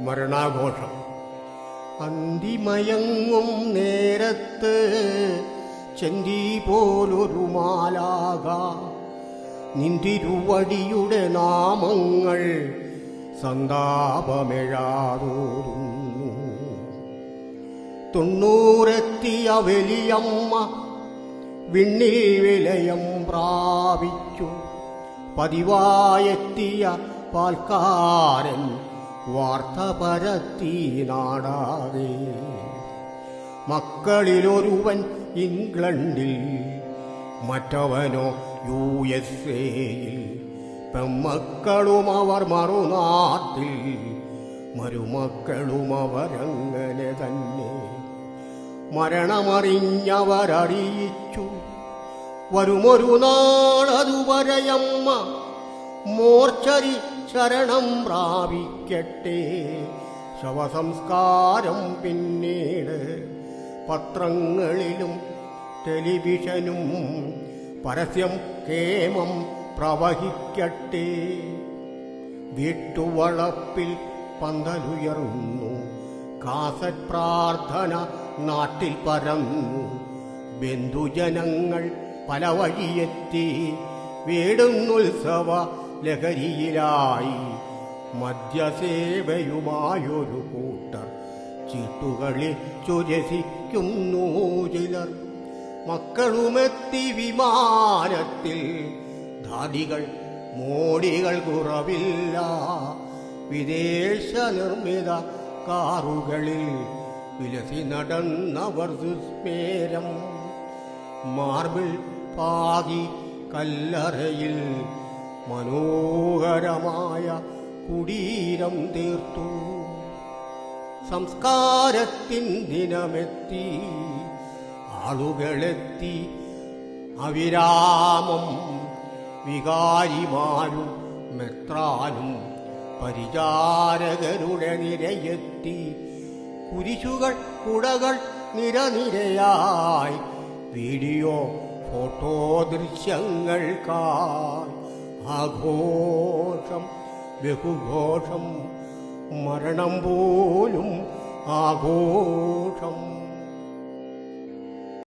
മരണാഘോഷം. അന്തിമയങ്ങും നേരത്ത് ചെന്തി പോലൊരു മാലാക നിന്തിരുവടിയുടെ നാമങ്ങൾ സന്താപമെഴാതോരുന്നു. 90 വലിയമ്മ വിണ്ണിൽ വിലയം പ്രാപിച്ചു. പതിവായെത്തിയ പാൽക്കാരൻ വാർത്ത പരത്തി നാടാകെ. മക്കളിലൊരുവൻ ഇംഗ്ലണ്ടിൽ, മറ്റവനോ USA-യിൽ. പെമ്മക്കളും അവർ മറുനാട്ടിൽ, മരുമക്കളും അവരങ്ങനെ തന്നെ. മരണമറിഞ്ഞവരറിയിച്ചു വരുമൊരു നാളതുവരെയമ്മ മോർച്ചരി ശരണം പ്രാപിക്കട്ടെ. ശവസംസ്കാരം പിന്നീട് പത്രങ്ങളിലും ടെലിവിഷനും പരസ്യം കേമം പ്രവഹിക്കട്ടെ. വീട്ടുവളപ്പിൽ പന്തലുയർന്നു, കാസറ്റ് പ്രാർത്ഥന നാട്ടിൽ പരന്നു. ബന്ധുജനങ്ങൾ പല വഴിയെത്തി, വീടുന്നുത്സവ ലഹരിയിലായി. മദ്യസേവയുമായൊരു കൂട്ടർ ചീട്ടുകളിച്ചു രസിക്കുന്നു ചിലർ. മക്കളുമെത്തി വിമാനത്തിൽ, ധാദികൾ മോടികൾ കുറവില്ല. വിദേശ നിർമ്മിത കാറുകളിൽ വിലസി നടന്നവർ സുസ്മേരം. മാർബിൾ പാകി കല്ലറയിൽ മനോഹരമായ കുടീരം തീർത്തു. സംസ്കാരത്തിൻ ദിനമെത്തി, ആളുകളെത്തി അവിരാമം. വികാരിമാരും മെത്രാനും പരിചാരകരുടെ നിരയെത്തി. കുരിശുകൾ കുടകൾ നിരനിരയായി, വീഡിയോ ഫോട്ടോ ദൃശ്യങ്ങൾക്കായി. ആഘോഷം ബഹുഘോഷം, മരണം പോലും ആഘോഷം.